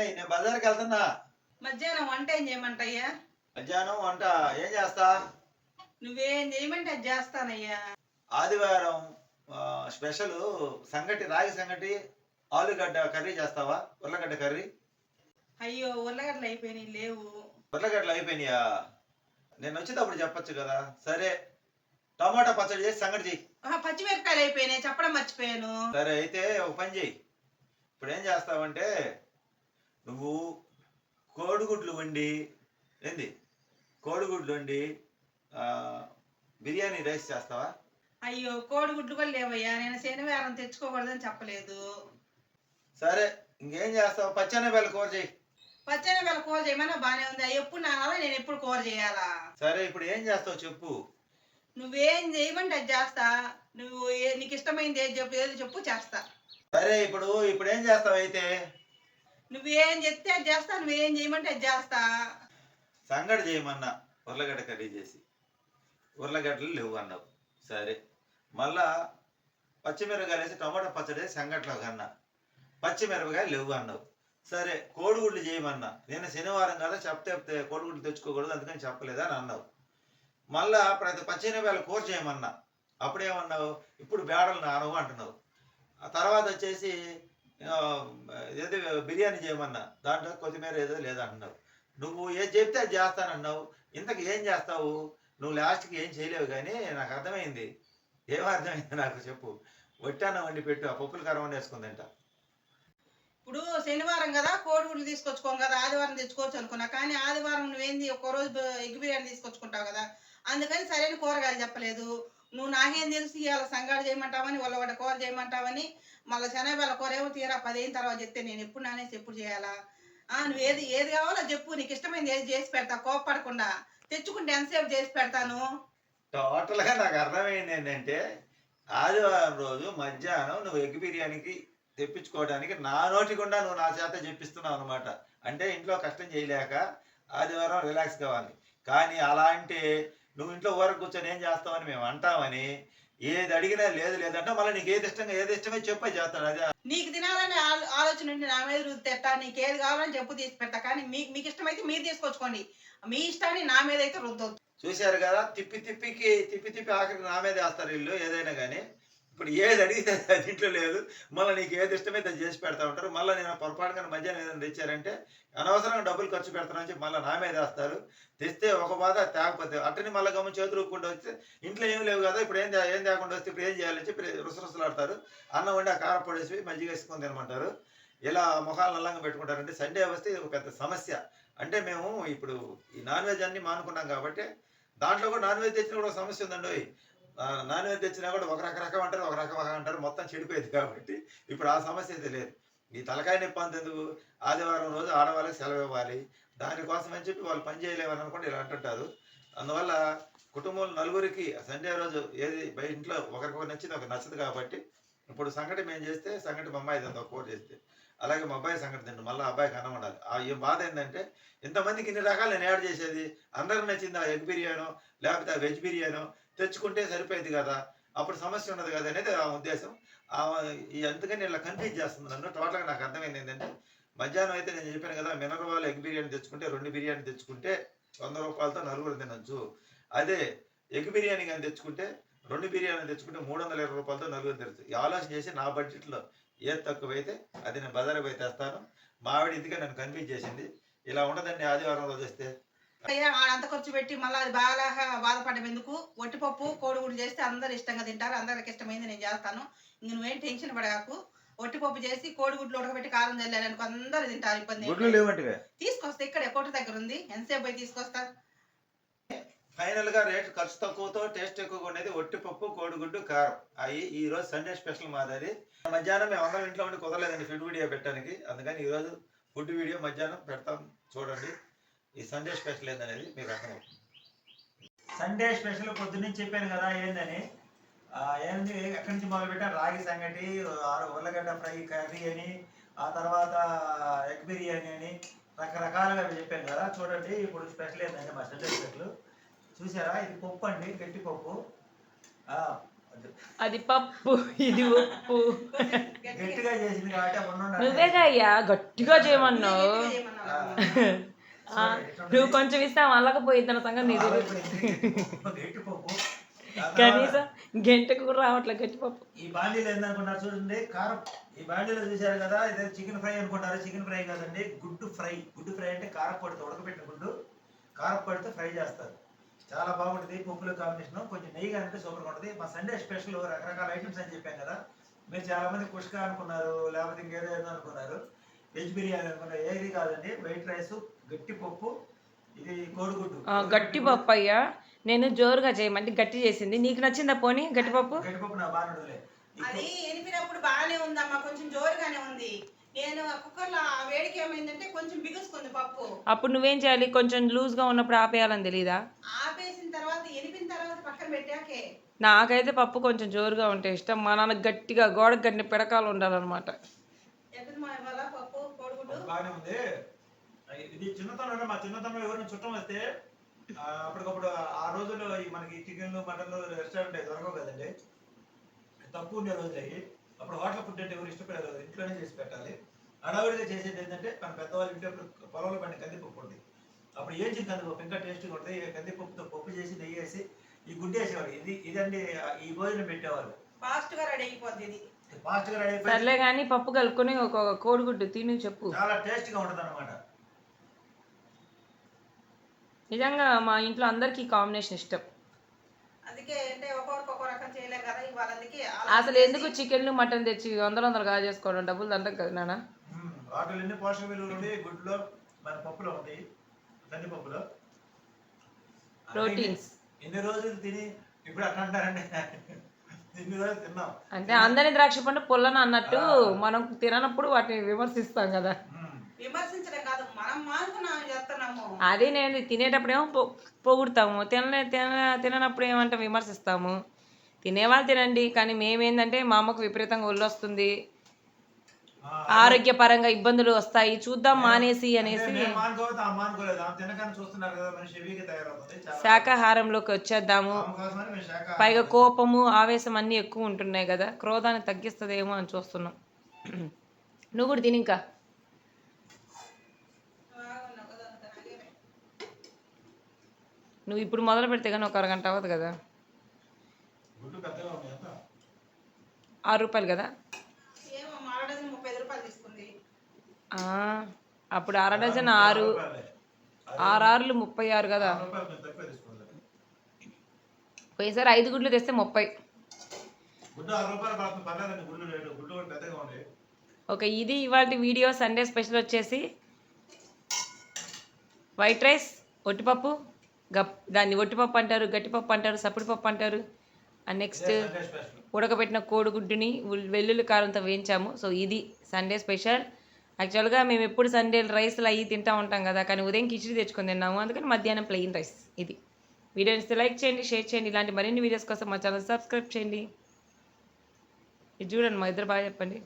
నేను బజార్కి వెళ్తున్నా. మధ్యాహ్నం వంట ఏం చేయమంటయ్యా? మధ్యాహ్నం వంట ఏం చేస్తా? నువ్వేం చేయమంటే అది చేస్తానయ్యా. ఆదివారం స్పెషల్ సంగటి, రాగి సంగటి, ఆలుగడ్డ కర్రీ చేస్తావా? ఉర్లగడ్డ కర్రీ. అయ్యో, ఉల్లగడ్డలు అయిపోయినాయి, లేవు. ఉర్లగడ్డలు అయిపోయినాయా? నేను వచ్చేటప్పుడు చెప్పొచ్చు కదా. సరే, టమాటా పచ్చడి చేసి సంగటి చెయ్యి. పచ్చిమిరపకాయలు అయిపోయినాయి, చెప్పడం మర్చిపోయాను. సరే అయితే ఒక పని చెయ్యి. ఇప్పుడు ఏం చేస్తావంటే నువ్వు కోడిగుడ్లు వండి ఏంది కోడిగుడ్లు వండి ఆ, బిర్యానీ రైస్ చేస్తావా? అయ్యో, కోడిగుడ్లు కూడా లేవయ్యా. నేను శనివారం తెచ్చుకోకూడదని చెప్పలేదు. సరే, ఇంకేం చేస్తావు? పచ్చెనగపల్లి కూర చెయ్యి. పచ్చెనగపల్లి కూర చేయమన్నా బానే ఉంది. అవి ఎప్పుడు నానాలా, నేను ఎప్పుడు కూర చేయాలా? సరే, ఇప్పుడు ఏం చేస్తావు చెప్పు. నువ్వేం చేయమంటే అది చేస్తా. నీకు ఇష్టమైంది ఏది చెప్పు, ఏది చెప్పు చేస్తా. సరే, ఇప్పుడు ఏం చేస్తావు అయితే? నువ్వేం చెప్తే అది చేస్తా, నువ్వేం చేయమంటే అది చేస్తా. సంగటి చేయమన్నా, ఉర్లగడ్డ కర్రీ చేసి. ఉర్లగడ్డలు లేవు అన్నావు. సరే, మళ్ళా పచ్చిమిరపకాయలు వేసి టమాటా పచ్చడి సంగట్లో కన్నా పచ్చిమిరపకాయలు లేవు అన్నావు. సరే, కోడిగుడ్లు చేయమన్నా. నేను శనివారం కదా చెప్తే కోడిగుడ్లు తెచ్చుకోకూడదు అందుకని చెప్పలేదా అని అన్నావు. మళ్ళా పచ్చిమిరపకాయలు కూర చేయమన్నా. అప్పుడేమన్నావు? ఇప్పుడు బేడలు నానవు అంటున్నావు. ఆ తర్వాత వచ్చేసి ఏదో బిర్యానీ చేయమన్నా, దాంట్లో కొత్తిమీర ఏదో లేదంటున్నావు. నువ్వు ఏది చెప్తే అది చేస్తానన్నావు. ఇంతకు ఏం చేస్తావు? నువ్వు లాస్ట్కి ఏం చేయలేవు. కానీ నాకు అర్థమైంది. ఏమర్థమైంది నాకు చెప్పు. వట్టానం వండి పెట్టు, ఆ పప్పుల కారం వేసుకుందంట. ఇప్పుడు శనివారం కదా, కోడిగుడ్లు తీసుకొచ్చుకోం కదా, ఆదివారం తెచ్చుకోవచ్చు అనుకున్నా. కానీ ఆదివారం నువ్వేంది ఒక్కరోజు ఎగ్ బిర్యానీ తీసుకొచ్చుకుంటావు కదా, అందుకని సరైన కూరగాయలు చెప్పలేదు. నువ్వు నాకేం తెలుసు ఇవాళ సంగాడు చేయమంటావని, ఉల్లగడ్డ కూర చేయమంటావని, మళ్ళీ శనగబెల్ల కూర ఏమో తీరా 10 అయిన తర్వాత చెప్తే నేను ఎప్పుడు నానేసి ఎప్పుడు చేయాలా? నువ్వు ఏది ఏది కావాలో చెప్పు, నీకు ఇష్టమైంది ఏది చేసి పెడతా. కోప్పడకుండా తెచ్చుకుంటే ఎంతసేపు చేసి పెడతాను. టోటల్గా నాకు అర్థమైంది ఏంటంటే, ఆదివారం రోజు మధ్యాహ్నం నువ్వు ఎగ్ బిర్యానీకి తెప్పించుకోవడానికి నా నోటి గుండా నువ్వు నా చేత చెప్పిస్తున్నావు అనమాట. అంటే ఇంట్లో కష్టం చేయలేక ఆదివారం రిలాక్స్ కావాలి. కానీ అలా అంటే నువ్వు ఇంట్లో ఊరకు కూర్చొని ఏం చేస్తావని మేము అంటామని, ఏది అడిగినా లేదు లేదంటే మళ్ళీ నీకు ఏది ఇష్టమే చెప్పే చేస్తాడు. అదే నీకు తినాలని ఆలోచన ఉండి నా మీద రుద్దేట, నీకు ఏది కావాలని చెప్పు తీసి పెడతా. కానీ మీకు ఇష్టమైతే మీరు తీసుకొచ్చుకోండి, మీ ఇష్టాన్ని నా మీద అయితే రుద్దొద్దు. చూశారు కదా, తిప్పి తిప్పి ఆఖరికి నా మీద వేస్తారు వీళ్ళు ఏదైనా కానీ. ఇప్పుడు ఏది అడిగితే అది ఇంట్లో లేదు, మళ్ళీ నీకు ఏది ఇష్టమైతే అది చేసి పెడతా ఉంటారు. మళ్ళీ నేను పొరపాటుగా మధ్యాహ్నం ఏదైనా తెచ్చారంటే అనవసరంగా డబ్బులు ఖర్చు పెడతానని చెప్పి మళ్ళీ నా మీద వేస్తారు. తెస్తే ఒక బాధ, తేకపోతే అట్టని మళ్ళీ గమ్మ చేతులు ఊక్కుంటూ వస్తే ఇంట్లో ఏం లేవు కదా, ఇప్పుడు ఏం తేకుండా వస్తే ఇప్పుడు ఏం చేయాలని చెప్పి రుసరుసలాడతారు. అన్నం వండి ఆ కారం పొడేసి మజ్జిగ వేసుకొని తినమంటారు. ఇలా ముఖాలు నల్లంగా పెట్టుకుంటారంటే సండే వస్తే ఇది ఒక పెద్ద సమస్య. అంటే మేము ఇప్పుడు ఈ నాన్ వెజ్ అన్ని మానుకున్నాం కాబట్టి దాంట్లో కూడా నాన్ వెజ్ తెచ్చినా కూడా సమస్య ఉందండి. నాన్ వెజ్ తెచ్చినా కూడా ఒక రకం అంటారు, ఒక రకం అంటారు, మొత్తం చెడిపోయేది. కాబట్టి ఇప్పుడు ఆ సమస్య అయితే లేదు. ఈ తలకాయ నొప్పి అంతెందుకు? ఆదివారం రోజు ఆడవాళ్ళకి సెలవు ఇవ్వాలి, దానికోసం అని చెప్పి వాళ్ళు పని చేయలేమని అనుకుంటే ఇలా అంటుంటారు. అందువల్ల కుటుంబంలో నలుగురికి సండే రోజు ఏది బయట ఇంట్లో ఒకరికి నచ్చింది ఒకరికి నచ్చదు. కాబట్టి ఇప్పుడు సంగటి మేము చేస్తే సంగటి మా అమ్మాయి తింటాం, కూర చేస్తే అలాగే మా అబ్బాయి సంగటి తింటాం, మళ్ళీ అబ్బాయికి అన్నం ఉండాలి. ఈ బాధ ఏంటంటే ఇంతమందికి ఇన్ని రకాలు నేను యాడ్ చేసేది, అందరికి నచ్చింది ఆ ఎగ్ బిర్యానో లేకపోతే ఆ వెజ్ బిర్యానో తెచ్చుకుంటే సరిపోయింది కదా, అప్పుడు సమస్య ఉండదు కదా అనేది ఆ ఉద్దేశం. అందుకని ఇలా కన్ఫ్యూజ్ చేస్తుంది నన్ను. టోటల్గా నాకు అర్థమైంది ఏంటంటే, మధ్యాహ్నం అయితే నేను చెప్పాను కదా, మినరల్ ఎగ్ బిర్యానీ తెచ్చుకుంటే 2 బిర్యానీ తెచ్చుకుంటే 100 రూపాయలతో నలుగురు తినొచ్చు. అదే ఎగ్ బిర్యానీ కానీ తెచ్చుకుంటే 2 బిర్యానీ తెచ్చుకుంటే 320 రూపాయలతో నలుగురు తినచ్చు. ఈ ఆలోచన చేసి నా బడ్జెట్లో ఏది తక్కువైతే అది నేను బజార్కి పోయి తెస్తాను. మా ఆవిడ ఇందుకే నన్ను కన్ఫ్యూజ్ చేసింది. ఇలా ఉండదండి ఆదివారం రోజు వస్తే. అంత ఖర్చు పెట్టి మళ్ళీ అది బాగా బాధపడడం ఎందుకు? వట్టిపప్పు కోడిగుడ్లు చేస్తే అందరు ఇష్టంగా తింటారు, అందరికి ఇష్టమైంది నేను చేస్తాను. ఇంక నువ్వేం టెన్షన్ పడగాకు. వట్టిపప్పు చేసి కోడిగుడ్లు ఉడకబెట్టి కారం చల్లారనుకో అందరు తింటారు, ఇబ్బంది. తీసుకొస్తా, ఇక్కడ కోట దగ్గర ఉంది, ఎంతసేపు పోయి తీసుకొస్తా. ఫైనల్ గా రేట్ ఖర్చు తక్కువతో టేస్ట్ ఎక్కువగా ఉండేది వట్టిపప్పు కోడిగుడ్డు కారం. అవి ఈ రోజు సండే స్పెషల్ మాది. మధ్యాహ్నం మేము అందరం ఇంట్లో ఉండి కుదరలేదండి ఫుడ్ వీడియో పెట్టడానికి, అందుకని ఈరోజు ఫుడ్ వీడియో మధ్యాహ్నం పెడతాం చూడండి. ఈ సండే స్పెషల్ ఏందనేది మీకు అర్థమవుతుంది. సండే స్పెషల్ పొద్దున్నే చెప్పాను కదా ఏందని. ఏంది ఎక్కడి నుంచి మొదలు పెట్టా, రాగి సంగటి, ఉల్లగడ్డ ఫ్రై కర్రీ అని, ఆ తర్వాత ఎగ్ బిర్యానీ అని రకరకాలుగా చెప్పాను కదా. చూడండి ఇప్పుడు స్పెషల్ ఏంటంటే మా సండే స్పెషల్ చూసారా, ఇది పప్పు అండి, గట్టి పప్పు. అది పప్పు ఇది ఉప్పు. గట్టిగా చేసింది కాబట్టి నువ్వేగా అయ్యా గట్టిగా చేయమన్నావు. ఆ, నువ్వు కొంచెం ఇస్తే అల్లకపోయి తన సంగతి నీకు తెలియదు. గట్టి పప్పు కనీసం గంటకు కూడా రావట్లే గట్టి పప్పు. ఈ బాండీలో ఏందనుకుంటారు చూడండి, కారం. ఈ బాండీలో చూశారు కదా, ఇదే చికెన్ ఫ్రై అనుకుంటారు. చికెన్ ఫ్రై కాదండి, గుడ్డు ఫ్రై. గుడ్డు ఫ్రై అంటే కారపొడితో ఉడకబెట్టిన గుడ్డు కారపొడితో ఫ్రై చేస్తారు. చాలా బాగుంటుంది పప్పుల కాంబినేషన్. కొంచెం నెయ్యి అంటే సూపర్గా ఉంటుంది. మా సండే స్పెషల్ రకరకాల ఐటమ్స్ అని చెప్పాం కదా. మీరు చాలా మంది కుష్కా అనుకున్నారు, లేకపోతే ఇంకేదో ఏదో అనుకున్నారు, వెజ్ బిర్యానీ అనుకున్నారు. ఏది కాదండి, వైట్ రైస్, గట్టి పప్పు, ఇది కోడిగుడ్డు. గట్టి పప్పు అయ్యా. నేను జోరుగా చేయమంటే గట్టి చేసింది. నీకు నచ్చిందా పోనీ గట్టి పప్పు? గట్టి పప్పు నా బాగుండలే. అది ఎనిపినప్పుడు బాగానే ఉందమ్మా, కొంచెం జోరుగానే ఉంది. నేను కుక్కర్లో ఆ వేడికి ఏమైందంటే కొంచెం బిగుసుకుంది పప్పు. అప్పుడు నువ్వేం చేయాలి? కొంచెం లూజ్గా ఉన్నప్పుడు ఆపేయాలని తెలీదా? ఆపేసిన తర్వాత ఎనిపిన తర్వాత పక్కన పెట్టాకే. నాకైతే పప్పు కొంచెం జోరుగా ఉంటే ఇష్టం. మా నాన్న గట్టిగా గోడకు గట్టిన పిడకాలు ఉండాలన్నమాట. ఎక్కడ మా ఇవాళ పప్పు కోడిగుడ్డు బాగానే ఉంది. ఇది చిన్నతనంలో, మా చిన్నతనంలో ఎవరైనా చుట్టం వస్తే అప్పటికప్పుడు ఆ రోజుల్లో మనకి చికెన్లు మటన్లు రెస్టారెంట్ దొరకవు కదండి, తక్కువ ఉండే రోజులు అయ్యి. అప్పుడు హోటల్ ఫుడ్ అంటే ఎవరు ఇష్టపడేది కాదు, ఇంట్లోనే చేసి పెట్టాలి. అడవుడిగా చేసేది ఏంటంటే మన పెద్దవాళ్ళు ఇంట్లో పొలంలో పండిన కందిపప్పు ఉంది. అప్పుడు ఏంచిన కందిపప్పు ఇంకా టేస్ట్గా ఉంటుంది. కందిపప్పుతో పప్పు చేసి నెయ్యి వేసి ఈ గుడ్డు వేసేవాడు. ఇదండి ఈ భోజనం పెట్టేవాళ్ళు. ఫాస్ట్ గా రెడీ అయిపోద్ది. ఇది ఫాస్ట్ గా రెడీ అయిపోయి సర్లే కానీ పప్పు కలుపుకొని ఒక కోడిగుడ్డు తిని చెప్పు. చాలా టేస్ట్గా ఉంటుంది అనమాట. నిజంగా మా ఇంట్లో అందరికీ కాంబినేషన్ ఇష్టం. అందుకే అంటే ఒక్కొక్కరికి ఒక్కో రకం చేయలేం కదా ఇవాళ. అందుకే అసలు ఎందుకు చికెన్లు మటన్ తెచ్చి వందలు కాజేసుకోవడం, డబ్బులు దండకు కదా నాన్న. వాటిలో ఎన్ని పోషక విలువలు ఉండి గుడ్లో మన పప్పులో ఉంటాయి, కందిపప్పులో ప్రోటీన్స్. ఎన్ని రోజులు తిని ఇప్పుడు అట్లా అంటారండి. ఇన్ని రోజులు తిన్నాం అంటే అందరి ద్రాక్ష పండు పొల్లన అన్నట్టు మనం తిననప్పుడు వాటిని విమర్శిస్తాం కదా. విమర్శించడం కాదు, మనం మానుకున్నాం చేస్తున్నాము. అదే నేను తినేటప్పుడేమో పొగుడతాము, తిననప్పుడు ఏమంటే విమర్శిస్తాము. తినేవాళ్ళు తినండి, కానీ మేమేందంటే మా అమ్మకు విపరీతంగా ఒళ్ళు వస్తుంది, ఆరోగ్యపరంగా ఇబ్బందులు వస్తాయి, చూద్దాం మానేసి అనేసి శాకాహారంలోకి వచ్చేద్దాము. పైగా కోపము ఆవేశం అన్నీ ఎక్కువ ఉంటున్నాయి కదా, క్రోధాన్ని తగ్గిస్తుందేమో అని చూస్తున్నాం. నువ్వు కూడా తిని ఇంకా. నువ్వు ఇప్పుడు మొదలు పెడితే కానీ ఒక అరగంట అవ్వదు కదా. 6 రూపాయలు కదా. అప్పుడు అర డజన్ 6 6 36 కదా. పోయినసారి 5 గుడ్లు తెస్తే 30. ఓకే, ఇది ఇవాళ వీడియో. సండే స్పెషల్ వచ్చేసి వైట్ రైస్, ఒట్టిపప్పు, దాన్ని ఒట్టిపప్పు అంటారు, గట్టిపప్పు అంటారు, సప్పుడిపప్పు అంటారు. అండ్ నెక్స్ట్ ఉడకబెట్టిన కోడిగుడ్డుని వెల్లుల్లి కారంతో వేయించాము. సో ఇది సండే స్పెషల్. యాక్చువల్గా మేము ఎప్పుడు సండే రైస్లు అవి తింటూ ఉంటాం కదా, కానీ ఉదయం కిచిడి తెచ్చుకొని తిన్నాము, అందుకని మధ్యాహ్నం ప్లెయిన్ రైస్. ఇది వీడియో ఇస్తే లైక్ చేయండి, షేర్ చేయండి. ఇలాంటి మరిన్ని వీడియోస్ కోసం మా ఛానల్ సబ్స్క్రైబ్ చేయండి. ఇది చూడండి, మా ఇద్దరు బాగా చెప్పండి.